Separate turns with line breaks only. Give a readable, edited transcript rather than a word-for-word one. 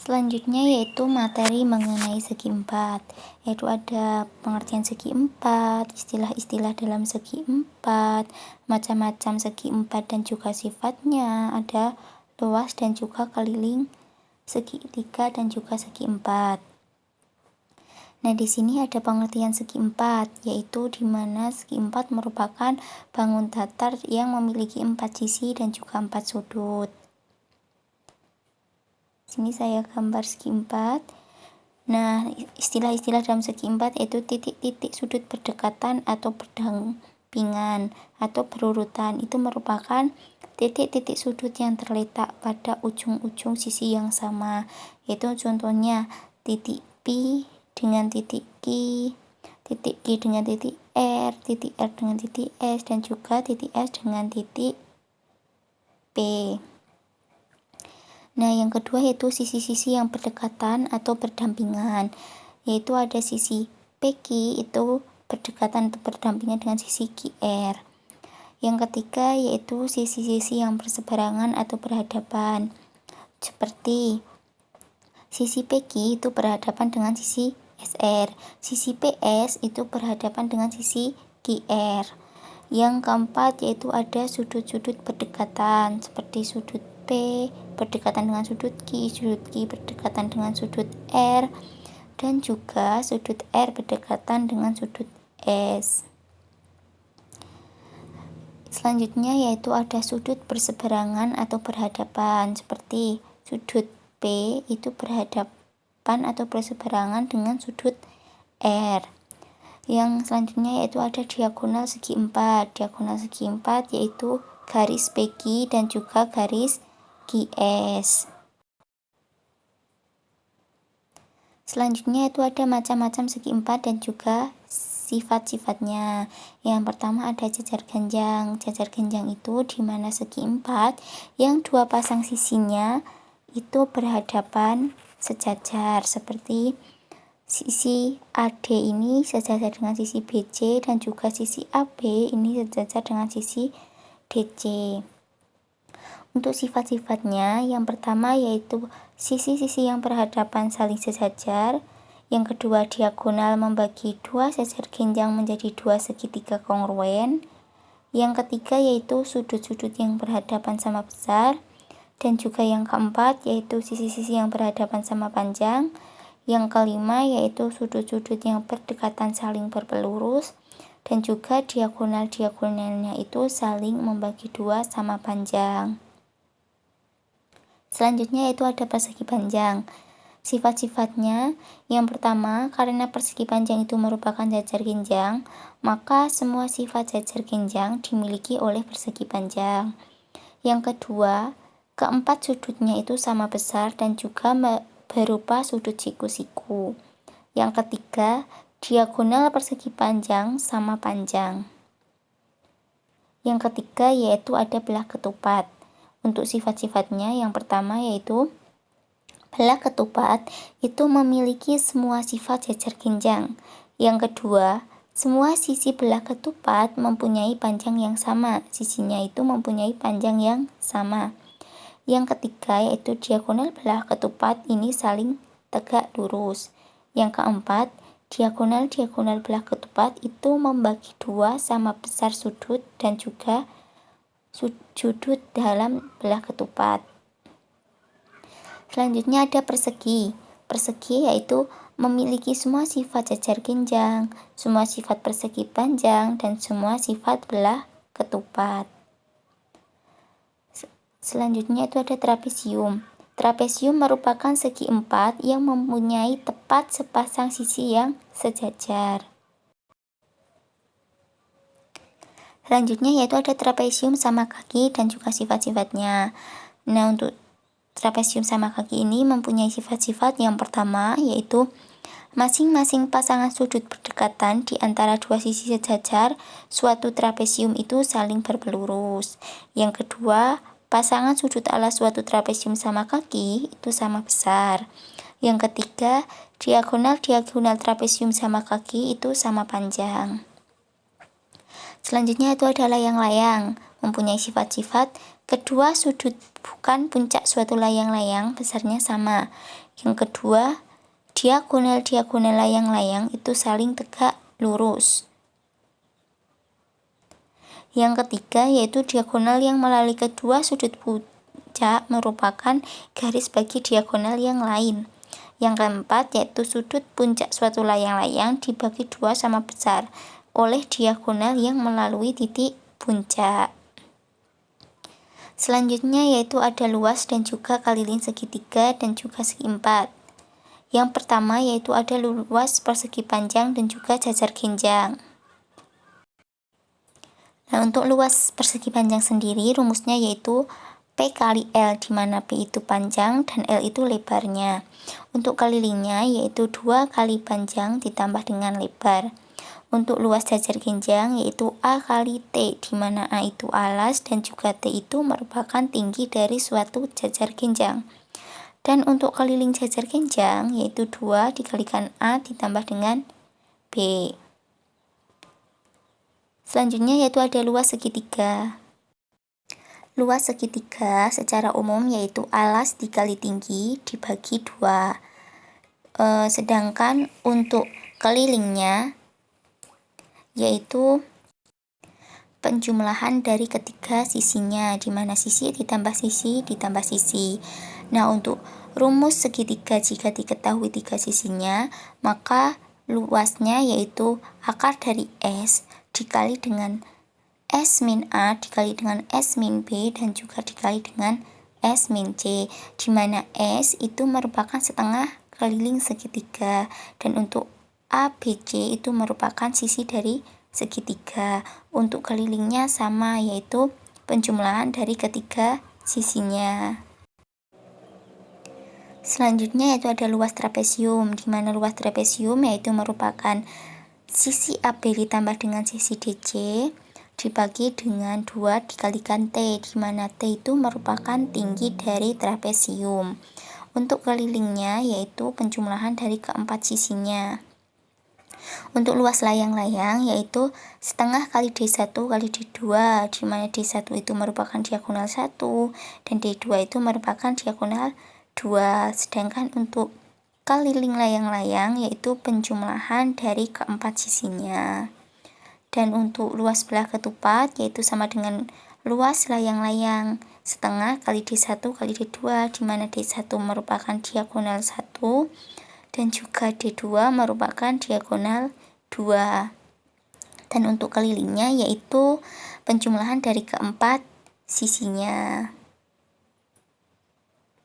Selanjutnya yaitu materi mengenai segi empat, yaitu ada pengertian segi empat, istilah-istilah dalam segi empat, macam-macam segi empat dan juga sifatnya, ada luas dan juga keliling, segitiga dan juga segi empat. Nah, di sini ada pengertian segi empat, yaitu di mana segi empat merupakan bangun datar yang memiliki empat sisi dan juga empat sudut. Sini saya gambar segi empat. Nah, istilah-istilah dalam segi empat yaitu titik-titik sudut berdekatan atau berdampingan atau berurutan. Itu merupakan titik-titik sudut yang terletak pada ujung-ujung sisi yang sama. Yaitu contohnya titik P dengan titik Q, titik Q dengan titik R dengan titik S, dan juga titik S dengan titik P. Nah, yang kedua yaitu sisi-sisi yang berdekatan atau berdampingan, yaitu ada sisi PQ itu berdekatan atau berdampingan dengan sisi QR. Yang ketiga yaitu sisi-sisi yang berseberangan atau berhadapan, seperti sisi PQ itu berhadapan dengan sisi SR, sisi PS itu berhadapan dengan sisi QR. Yang keempat yaitu ada sudut-sudut berdekatan, seperti sudut P berdekatan dengan sudut Q berdekatan dengan sudut R, dan juga sudut R berdekatan dengan sudut S. Selanjutnya yaitu ada sudut berseberangan atau berhadapan, seperti sudut P itu berhadapan atau berseberangan dengan sudut R. Yang selanjutnya yaitu ada diagonal segi empat. Diagonal segi empat yaitu garis PQ dan juga garis QS. Selanjutnya itu ada macam-macam segi empat dan juga sifat-sifatnya. Yang pertama ada jajar genjang. Jajar genjang itu di mana segi empat yang dua pasang sisinya itu berhadapan sejajar, seperti sisi AD ini sejajar dengan sisi BC dan juga sisi AB ini sejajar dengan sisi DC. Untuk sifat-sifatnya, yang pertama yaitu sisi-sisi yang berhadapan saling sejajar. Yang kedua, diagonal membagi dua jajar genjang menjadi dua segitiga kongruen. Yang ketiga yaitu sudut-sudut yang berhadapan sama besar. Dan juga yang keempat yaitu sisi-sisi yang berhadapan sama panjang. Yang kelima yaitu sudut-sudut yang berdekatan saling berpelurus. Dan juga diagonal-diagonalnya itu saling membagi dua sama panjang. Selanjutnya yaitu ada persegi panjang. Sifat-sifatnya, yang pertama, karena persegi panjang itu merupakan jajar genjang, maka semua sifat jajar genjang dimiliki oleh persegi panjang. Yang kedua, keempat sudutnya itu sama besar dan juga berupa sudut siku-siku. Yang ketiga, diagonal persegi panjang sama panjang. Yang ketiga yaitu ada belah ketupat. Untuk sifat-sifatnya, yang pertama yaitu belah ketupat itu memiliki semua sifat jajar genjang. Yang kedua, semua sisi belah ketupat mempunyai panjang yang sama. Sisinya itu mempunyai panjang yang sama. Yang ketiga yaitu diagonal belah ketupat ini saling tegak lurus. Yang keempat, diagonal-diagonal belah ketupat itu membagi dua sama besar sudut dan juga sudut dalam belah ketupat. Selanjutnya ada persegi. Persegi yaitu memiliki semua sifat jajar genjang, semua sifat persegi panjang, dan semua sifat belah ketupat. Selanjutnya itu ada trapesium. Trapesium merupakan segi empat yang mempunyai tepat sepasang sisi yang sejajar. Selanjutnya yaitu ada trapesium sama kaki dan juga sifat-sifatnya. Nah, untuk trapesium sama kaki ini mempunyai sifat-sifat yang pertama yaitu masing-masing pasangan sudut berdekatan di antara dua sisi sejajar suatu trapesium itu saling berpelurus. Yang kedua, pasangan sudut ala suatu trapesium sama kaki itu sama besar. Yang ketiga, diagonal-diagonal trapesium sama kaki itu sama panjang. Selanjutnya itu ada layang-layang. mempunyai sifat-sifat kedua sudut bukan puncak suatu layang-layang besarnya sama. Yang kedua, diagonal-diagonal layang-layang itu saling tegak lurus. Yang ketiga yaitu diagonal yang melalui kedua sudut puncak merupakan garis bagi diagonal yang lain. Yang keempat yaitu sudut puncak suatu layang-layang dibagi dua sama besar oleh diagonal yang melalui titik puncak. Selanjutnya yaitu ada luas dan juga keliling segitiga dan juga segi empat. Yang pertama yaitu ada luas persegi panjang dan juga jajar genjang. Nah, untuk luas persegi panjang sendiri rumusnya yaitu P kali L, di mana P itu panjang dan L itu lebarnya. Untuk kelilingnya yaitu 2 kali panjang ditambah dengan lebar. Untuk luas jajar genjang yaitu A kali T, di mana A itu alas dan juga T itu merupakan tinggi dari suatu jajar genjang. Dan untuk keliling jajar genjang yaitu 2 dikalikan A ditambah dengan B. Selanjutnya yaitu ada luas segitiga. Luas segitiga secara umum yaitu alas dikali tinggi dibagi 2. Sedangkan untuk kelilingnya yaitu penjumlahan dari ketiga sisinya, di mana sisi ditambah sisi ditambah sisi. Nah, untuk rumus segitiga jika diketahui tiga sisinya, maka luasnya yaitu akar dari S dikali dengan S min A dikali dengan S min B dan juga dikali dengan S min C, di mana S itu merupakan setengah keliling segitiga dan untuk ABC itu merupakan sisi dari segitiga. Untuk kelilingnya sama yaitu penjumlahan dari ketiga sisinya. Selanjutnya yaitu ada luas trapesium, di mana luas trapesium yaitu merupakan sisi AB ditambah dengan sisi DC dibagi dengan 2 dikalikan T, di mana T itu merupakan tinggi dari trapesium. Untuk kelilingnya yaitu penjumlahan dari keempat sisinya. Untuk luas layang-layang yaitu setengah kali D1 kali D2, di mana D1 itu merupakan diagonal 1 dan D2 itu merupakan diagonal 2. Sedangkan untuk keliling layang-layang yaitu penjumlahan dari keempat sisinya. Dan untuk luas belah ketupat yaitu sama dengan luas layang-layang setengah kali D1 kali D2, di mana D1 merupakan diagonal 1 dan juga D2 merupakan diagonal 2. Dan untuk kelilingnya yaitu penjumlahan dari keempat sisinya.